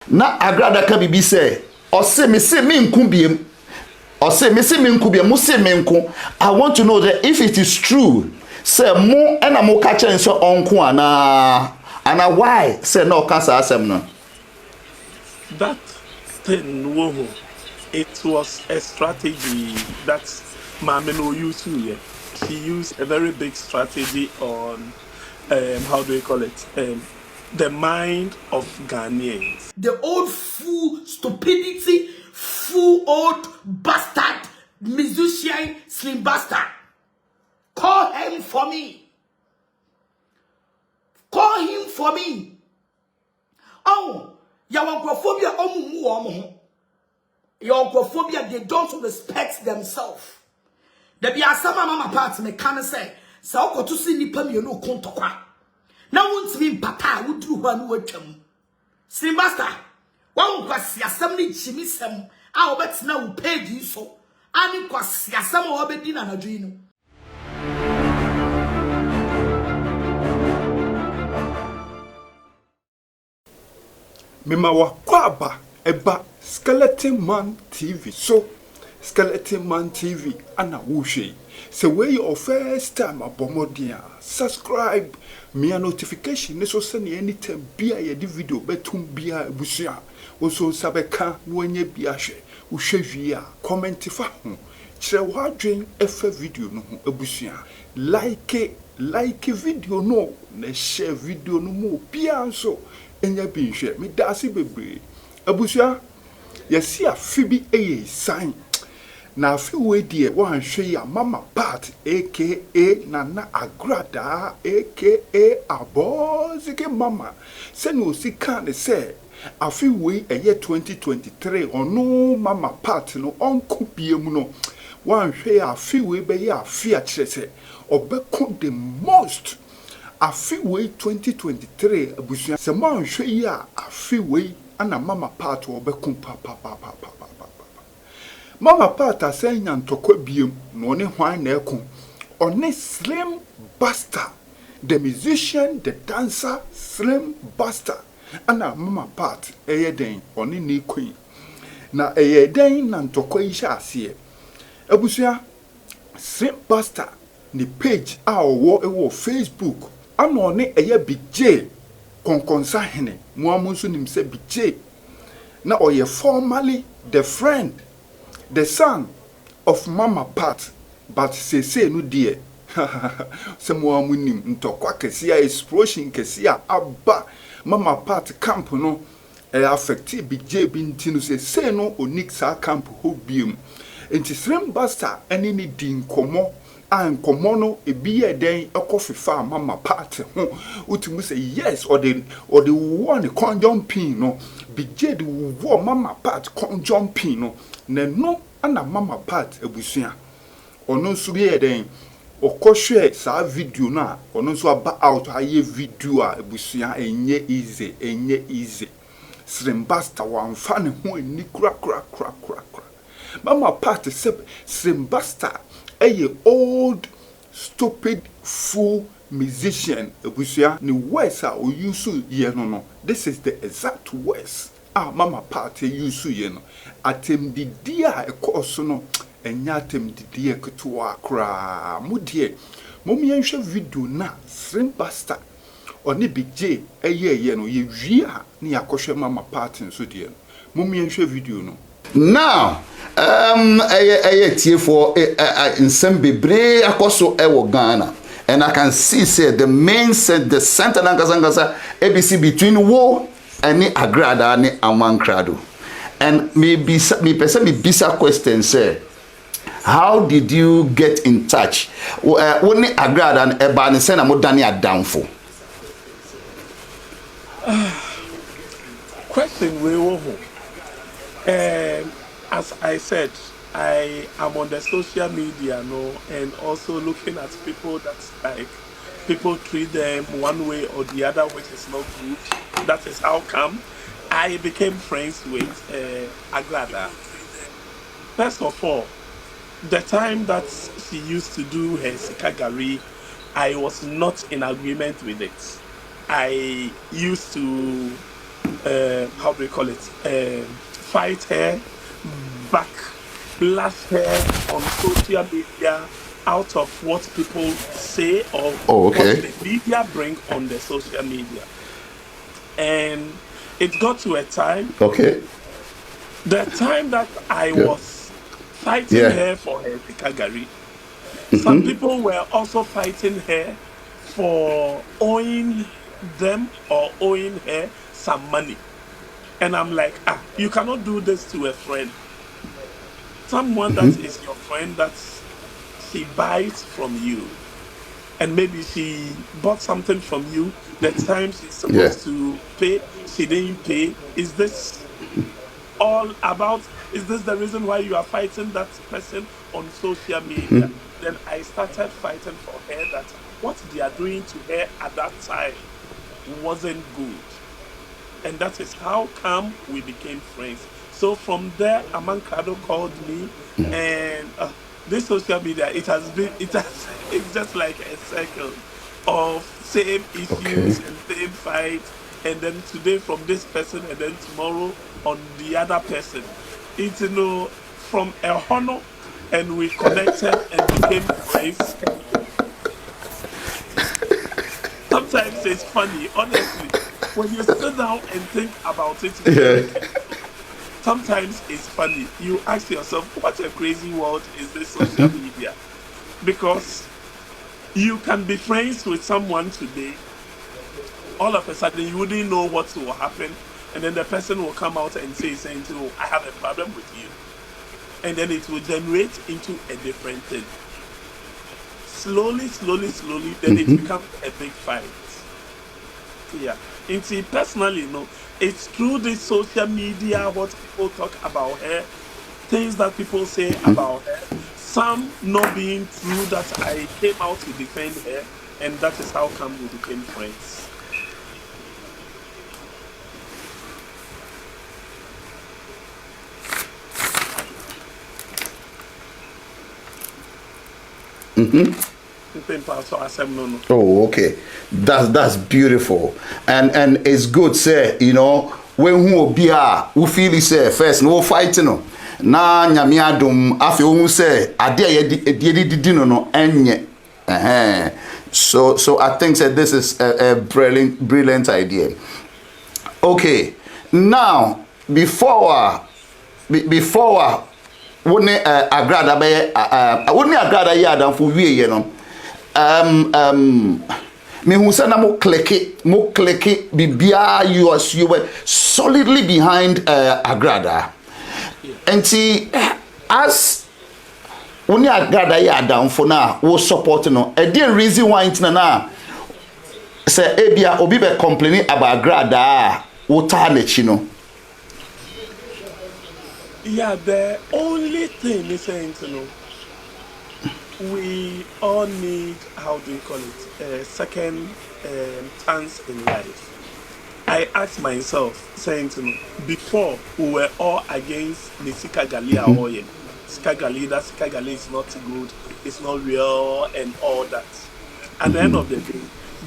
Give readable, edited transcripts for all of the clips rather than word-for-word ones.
Na Agradaa ka bibi say, or say me nkubiem. Or say me nkubiem, mo say me nku. I want to know that if it is true, say mo and a mo catcher and so onku and why say no cancer asem no. That thing, whoa, it was a strategy that Mama no used to. Yeah. She used a very big strategy on, how do you call it? The mind of Ghanaians. The old fool stupidity, fool old bastard, musician, slim bastard. Call him for me. Call him for me. Oh, yawankophobia omumu. Yawankophobia, they don't respect themselves. There be a sama mama part me can say, so ko to see nipa mi no kontokwa. Na wontimi mpata wudru ho anu atwam. Slim master, wan kwasi asem ni chimisem a obetina wo page so, ani kwasi asem a obedi na nadwi no. Mema wa kwaba eba Skeleton Man TV. So Skeleton Man TV ana wushe. So where your first time abomodia, subscribe, me a notification so send anytime bia ye di video betum bia ebusia. Oso sabeka wenye biahwe. Uhwe via comment fa ho. Kire wa dwen efa video no ho ebusia. Like video no na share video no mo bia nso enya bi nhwe. Me dasi bebre. Ebusia yesi afibi eye sign. Na afi we die wan hwe ya mama part aka nana Agradaa aka abozike mama se no sika ne se afi we eye 2023 ono mama part no onko biemu no wan hwe ya afi we be ya afia kire se obeko the most afi we 2023 abusia se man hwe ya afi we ana mama part obeko pa Mama Pata saying ntokwa biem no ne hwan na ekon one Slim Busterr, the musician, the dancer, Slim Busterr. Ana Mama Pat den one ni queen na den na ntokwa yi sha ase abusia Slim Busterr ni page a wo Facebook ana one bj konkonsa hene mo amunso nim se bj na oye formally the friend, the son of Mama Pat, but say no dear. Someone winning ntokwa kesia explosion kesia abba Mama Pat camp no affected BJ bintinu say no onixa camp ho biem. Enti Slim Busterr eni ni din komo an komo no ebiye den ekofifa Mama Pat ho utimu say yes or the one con jumping no BJ the war Mama Pat con jumping no no ana Mama Pat ebusia ono nso ye den okohwe sa video na ono nso aba out aye video a ebusia enye easy Slim Busterr wamfa ne ho ani kura Mama Pat se Slim Busterr old stupid fool musician ebusia ni words a oyusu ye no this is the exact words Mama Pat use ye no atem didi a ekoso no enya atem didi eketwa kra mudie momienhwe video na Slim Busterr oni bj ye no ye wi a na yakohwe Mama Pat nso die momienhwe video no now tie for nsem bebre akoso ewo Ghana and I can see say the center na ABC between wo and Agradaa ni Amankrado. And maybe me bisa question say, how did you get in touch? When Agradaa and Eba ni send amo dani adamfo. Question we wo. As I said, I am on the social media and also looking at people that's like people treat them one way or the other, which is not good. That is how come I became friends with Agradaa. First of all, the time that she used to do her sikagari, I was not in agreement with it. I used to how do you call it? Fight her, backlash her on social media out of what people say or Oh, what okay. the media bring on the social media. And it got to a time, Okay. the time that I Yeah. was fighting Yeah. her for her Pikagari, some people were also fighting her for owing them or owing her some money. And I'm like, you cannot do this to a friend. Someone that is your friend, that she buys from you. And maybe she bought something from you. The time she's Yeah. supposed to pay, she didn't pay. Is this all about, is this the reason why you are fighting that person on social media? Then I started fighting for her that what they are doing to her at that time wasn't good. And that is how come we became friends. So from there, Amankado called me, and this social media, it's just like a circle of same Okay. issues and same fights, and then today from this person, and then tomorrow on the other person. It's from a honor, and we connected and became friends. Sometimes it's funny, honestly. When you sit down and think about it very Yeah. carefully, sometimes it's funny. You ask yourself, what a crazy world is this social media? Because you can be friends with someone today, all of a sudden you wouldn't know what will happen, and then the person will come out and saying, oh, I have a problem with you. And then it will generate into a different thing. Slowly, then it becomes a big fight. Yeah. And see, personally, it's through this social media, what people talk about her, things that people say about her, some not being true, that I came out to defend her, and that is how come we became friends. Oh, okay. That's beautiful, and it's good. Say, when who be who feel say first no fighting no. Na nyame adom afia who say ade didi no enye. So I think that this is a brilliant idea. Okay, now before wone Agrada be wone Agrada ye adamfo wie ye no me hu say na mo click bibia you were solidly behind Agrada. And see, as wone Agrada ye adamfo na wo support no e dey reason why it na say ebia obi be complaining about Agrada wo ta na chi no. Yeah, the only thing is saying we all need, how do you call it, a second chance in life. I asked myself, saying before we were all against the Sikagali oil. Sikagali, that Sikagali is not good, it's not real, and all that. At the end of the day,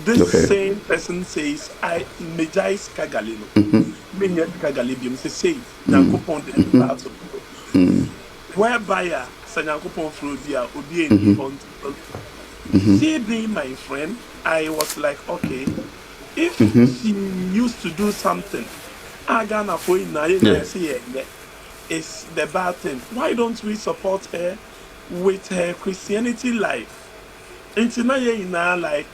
this same person says, I mejai Sikagali no. Me Sikagali biom say Nyankopon the part of whereby Sanyankopon Frobia Obi and she being my friend, I was like, okay, if she used to do something, Agana for it's the bad thing. Why don't we support her with her Christianity life? And like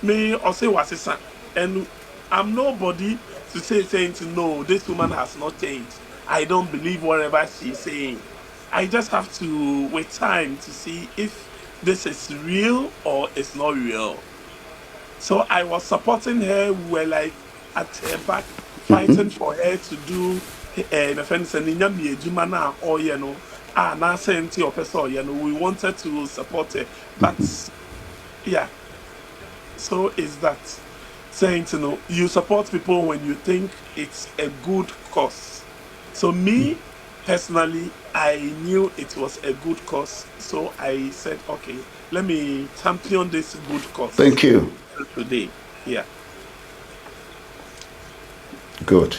me or say what's son, and I'm nobody to saying no, this woman has not changed. I don't believe whatever she's saying. I just have to wait time to see if this is real or it's not real. So I was supporting her. We were like at her back, fighting for her to do my friend said, or now saying to your person, we wanted to support her. But yeah. So is that saying you support people when you think it's a good cause. So me personally, I knew it was a good cause, so I said, okay, let me champion this good cause. Thank you. Today, yeah. Good.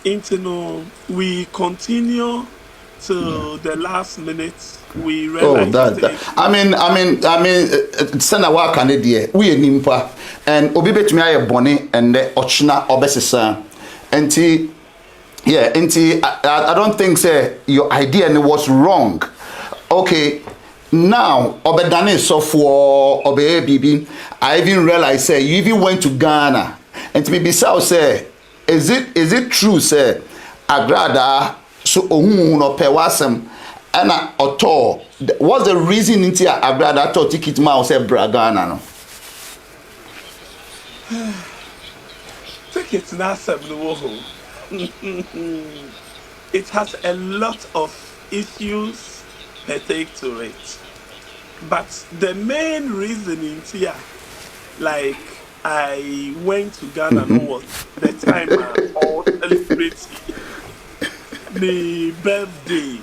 into we continue to the last minute. We Oh, realized send a work and idea. We a nimpa and obi bet me aye boni and the ochna obesisa. I don't think say your idea was wrong. Okay, now obedane so for obe bibi. I even realized say you even went to Ghana and to be beside say is it true say Agradaa so ohun no pe wasem ana oto what's the reason into Agradaa to ticket ma say Ghana no ticket na no. It has a lot of issues pertaining to it, but the main reason here, like I went to Ghana was the time I was celebrating the birthday.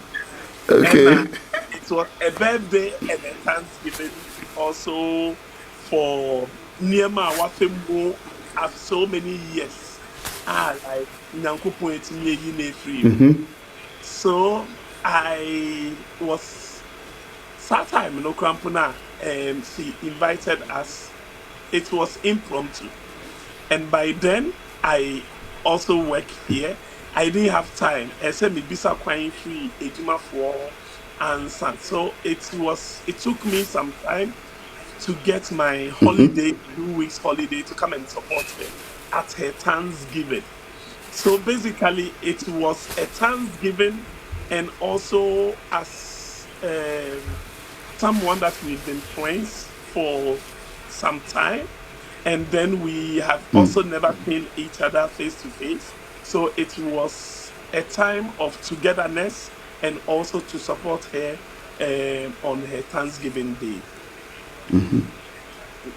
okay And, it was a birthday and a Thanksgiving also for Niema Wafembo after so many years. Like Nyankopo etinye yi na free. So I was sometime no crampona and she invited us. It was impromptu. And by then I also work here. I didn't have time. I said me bisa kwine free ejuma for and so it took me some time to get my holiday, 2 weeks holiday to come and support her at her Thanksgiving. So basically, it was a Thanksgiving and also as someone that we've been friends for some time. And then we have also never seen each other face to face. So it was a time of togetherness and also to support her on her Thanksgiving Day.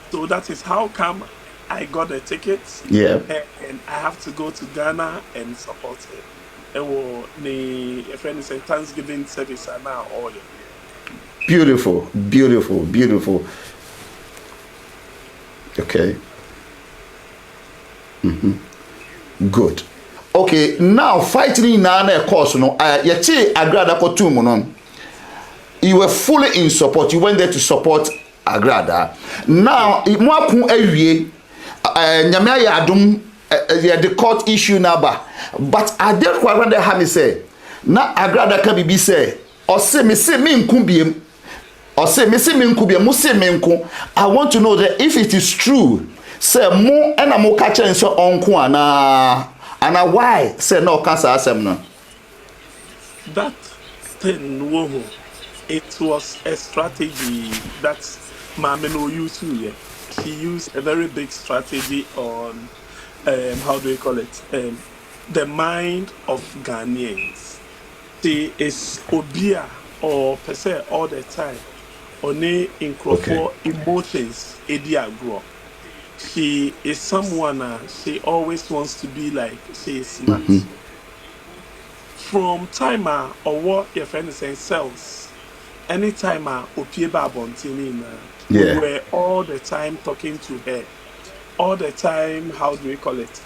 So that is how come I got a ticket. Yeah. And I have to go to Ghana and support her. And a friend is a Thanksgiving service now all year. Beautiful. Okay. Good. Okay, now fighting naana course no yeti Agradaa kotum no. You were fully in support. You went there to support Agradaa. Now, if mo akun awie nyame ya adom the court issue number. But I did quite wonder how me say. Na Agradaa ka bibi say or say me nku biem. Or say me nku biem, mo say me nku. I want to know that if it is true, say mo and mo ka chen so onku ana why say no cancer asem no. That thing wo it was a strategy that Manu owusu. She used a very big strategy on how do we call it? The mind of Ghanaians. She is obia or per se all the time. Only in emotions grow. She is someone she always wants to be like she is smart. From time or what your friend is saying cells. Anytime Opieba Bontini, we were all the time talking to her. All the time, how do we call it?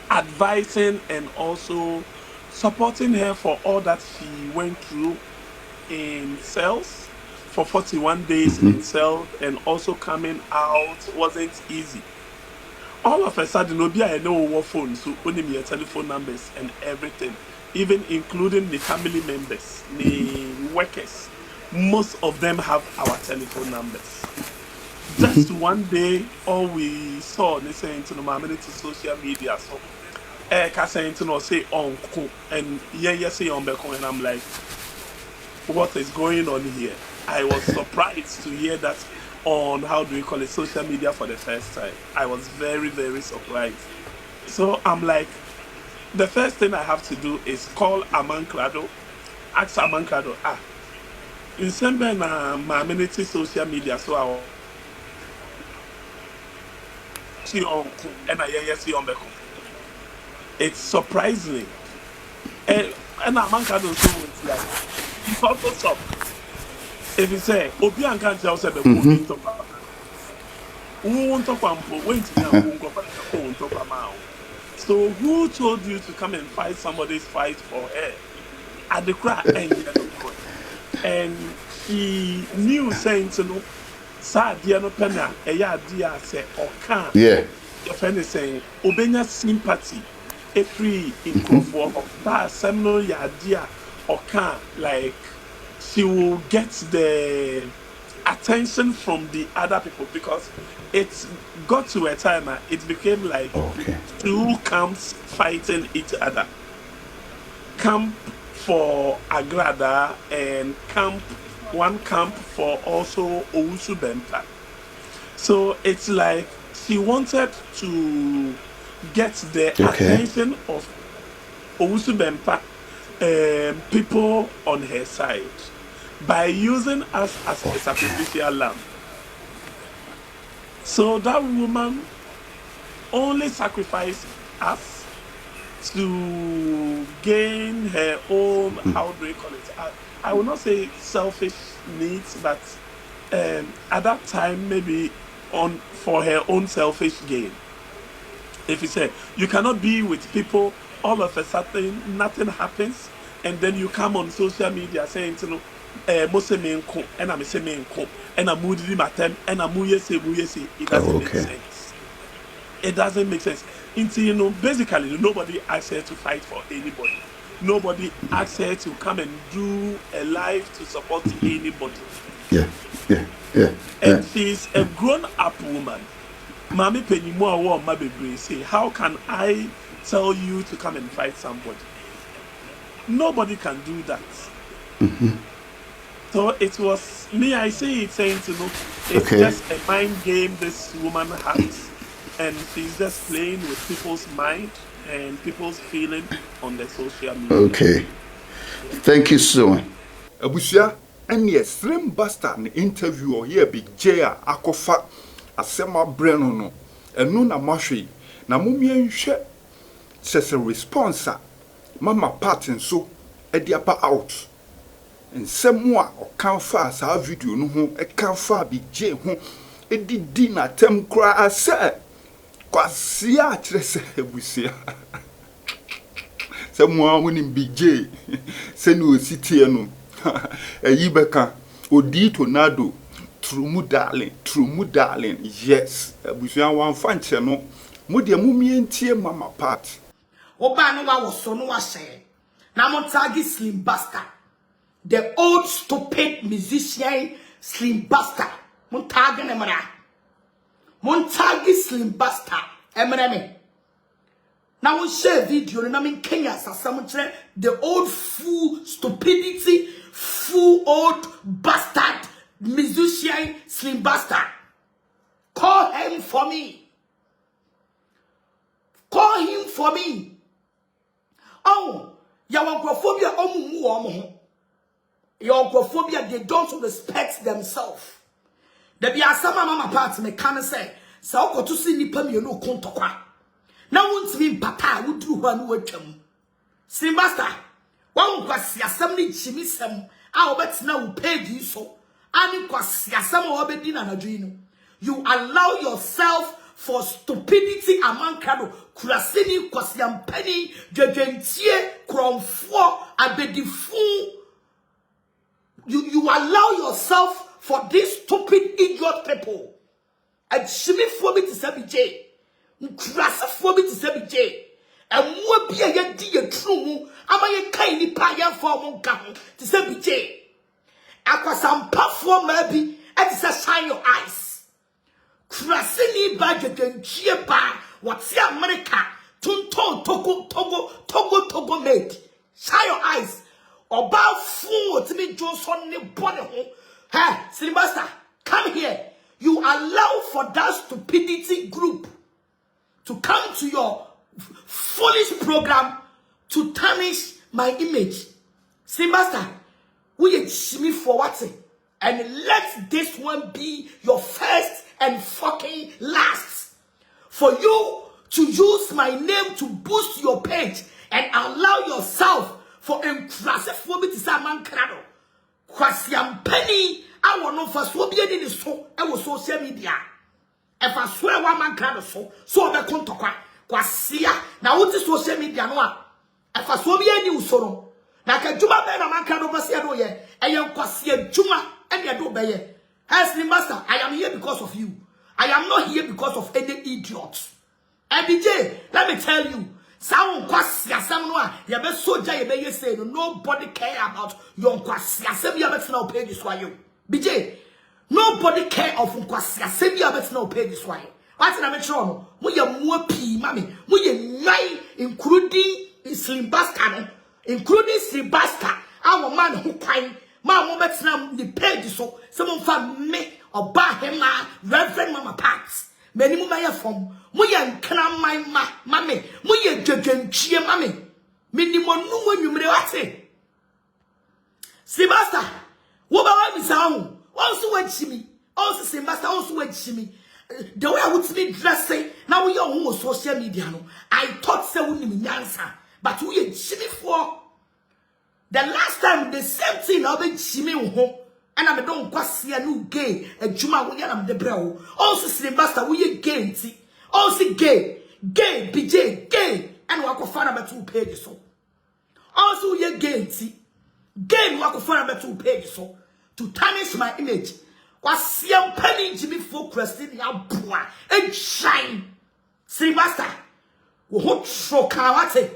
Advising and also supporting her for all that she went through in cells for 41 days in cells and also coming out wasn't easy. All of a sudden, I know what phone, so only your telephone numbers and everything, even including the family members, the workers. Most of them have our telephone numbers. Just one day, all we saw, they saying to the social media, so saying to say uncle and say on Beko, and I'm like, what is going on here? I was surprised to hear that on how do we call it social media for the first time. I was very, very surprised. So I'm like, the first thing I have to do is call Amankrado, ask Amankrado, in some my community social media, so I see on and I see on Beko. It's surprising. And Amankrado so like it's also shocked. If you say Obian can't tell the won't talk about So who told you to come and fight somebody's fight for her? At the crack and she knew saying to no sa dear no penna dear say or can't. Yeah. Your friend is saying obenya sympathy a free for that seminal ya dear or can't, like she will get the attention from the other people, because it got to a time it became like two camps fighting each other. Camp for Agradaa and one camp for also owusu bempah. So it's like she wanted to get the attention of owusu bempah people on her side by using us as a sacrificial lamb. So that woman only sacrificed us to gain her own, how do you call it? I will not say selfish needs, but at that time maybe for her own selfish gain. If you say you cannot be with people, all of a sudden nothing happens, and then you come on social media saying, you know, and I'm saying and I'm moving my time and I'm moving. It doesn't make sense. It doesn't make sense. You know, basically nobody asks her to fight for anybody. Nobody asks her to come and do a live to support anybody. Yeah. And she's a grown-up woman. Mami Penimo or Mabebre say, how can I tell you to come and fight somebody? Nobody can do that. So it was me, I say it saying to know it's just a mind game this woman has, and she's just playing with people's mind and people's feeling on the social media. Okay. Thank you so much. Abusia, and yes, Slim Busterr an interview or here big J akofa asema breno no. And no na mashwe na mumien hwe says a response mama pattern so ediapa out. And semwa or can fast our video no ho e can fa big J ho e di na tem kra ase kwasia kyerese abusia. Semwa woni big J se no sitie no eyi beka odi tornado true mu darling yes abusia wan fanche no mu de mu mientie mama part oba no wa so no wa share na mo tagi Slim Busterr, the old stupid musician Slim Busterr. Mo tagi ne mara mo tagi Slim Busterr emre me na wo share video no na me Kenya sasam kire the old fool stupidity fool old bastard musician Slim Busterr. Call him for me. Call him for me. Oh, yawankophobia omumu omo. Yawankophobia, they don't respect themselves. There be asama mama part me can say, sa okoto si nipa mi no kontokwa. Na wontimi papa wuduru ho anu watwam. Slim Busterr, wan kwasi asam ni chimisem a obetna wo page so. You allow yourself for stupidity among crowd. Kurasini kwasiampeni jejentie kromfo abedifu. You allow yourself for these stupid idiot people. And shimi for me to say BJ. Kurasa for me to say BJ. And more be a dear true. Ama ye kaini pa ya for mon kahu to say BJ. Akwasampa for maybe and say shine your eyes. Krasini budget and cheer ba what's your America Togo made. Shine your eyes. About fool to me Johnson ne bonnet. Hey, Slim Busterr, come here. You allow for that stupidity group to come to your foolish program to tarnish my image. Slim Busterr, we me for what? And let this one be your first and fucking last. For you to use my name to boost your page and allow yourself for impressive for me to say man crado. Kwasiam penny, I will not first will be in the so I was social media. If I swear one man crado so the contokwa. kwasia na wote social media no a afa so bi ani usoro na ka djuma be na manka no bese do ye eye kwasia djuma ene do be ye. As the master, I am here because of you. I am not here because of any idiot. And DJ, let me tell you, sound kwasia samnoa, ya be soja ye be ye say nobody care about your kwasia. Say you bet now pay this why you. BJ, nobody care of kwasia. Say you bet now pay this why. What na me tro mo ye mo pi mami, mo ye nai including slim bastard, including slim bastard. Our man who kind ma mo bet na the page so some fa me oba hema reverend mama parts. Many mo my from mo ye nkra my mami, mo ye dwedwantwie mami. Minimum no mo nwumre wate. Sebasta, wo ba wa mi sa ho. Also wachimi. Also Sebasta also wachimi. The way I would be dressing now we are social media no. I thought say we need answer, but we are chimmy for the last time the same thing I've been chimmy home. And I don't quasi a new gay, a juma when I'm the bro. Also, Sylvester, we gay, also gay, BJ, gay, and walk of fun about 2 pages. So also, we gay, gay, walk of fun about 2 pages. So to tarnish my image was young penny Jimmy for Christine, and shine. Sylvester, we hope so kawate,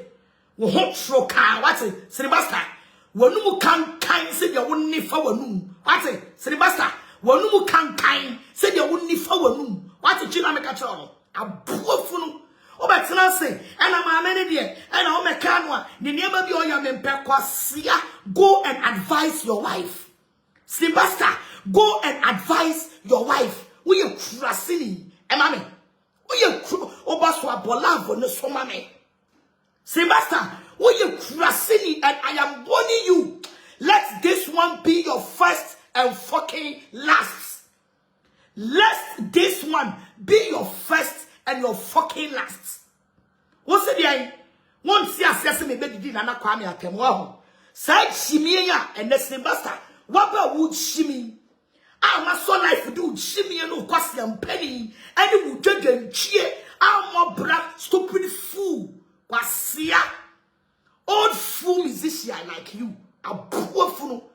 we hope so kawate, Sylvester. Wanu kan kan se dia wonni fa wanu wate Sylvester wanu kan kan se dia wonni fa wanu wate china me ka che no abofu no obetena se ena ma amene de ena o meka no a ne niema bi oya me mpe kwasia. Go and advise your wife. Sylvester, go and advise your wife. We are krasini e mame we are obaso abolavo ne so mame. Sylvester, we are krasini and I am warning you. Let this one be your first and fucking last. Let this one be your first and your fucking last. What's it there? One see assess me be nana kwame atemwa. Say shimie ya and the Sylvester. What about would shimmy? My son life do shimmy no kwasi am penny and would judge and cheer. I'm more black stupid fool. Kwasia. Old fool musician like you. A poor fool.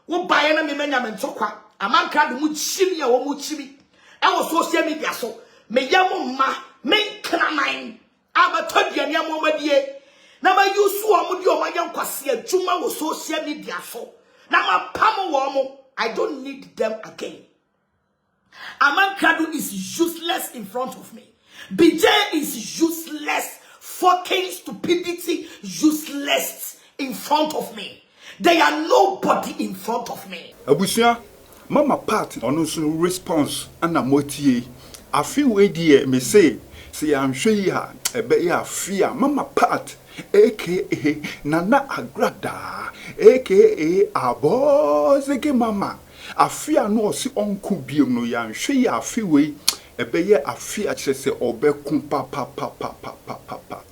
Who buy any menya mentokwa. A man can't move chimney or move chimney. I was social media so. Me yamu ma. Me kana mine. I'm a told you and yamu medie. Now my use so amudio my young kwasia. Juma was social media so. Now my pamo womo. I don't need them again. A man can't is useless in front of me. BJ is useless. Fucking stupidity, useless in front of me. They are nobody in front of me. Abusia, mama part on also response and a motie. I feel way dear me say I'm sure ya a be ya afia mama part aka Nana Agradaa aka abozege mama afia no si onku biem no ya nhwe ya afiwe ebeye afia kire se obeku papa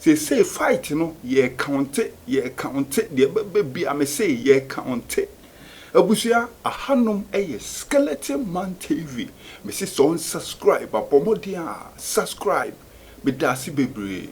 say fight no ye count the baby am say ye count abusia ahanom eye Skeleton Man TV me say so subscribe apomodia subscribe me dasi bebre.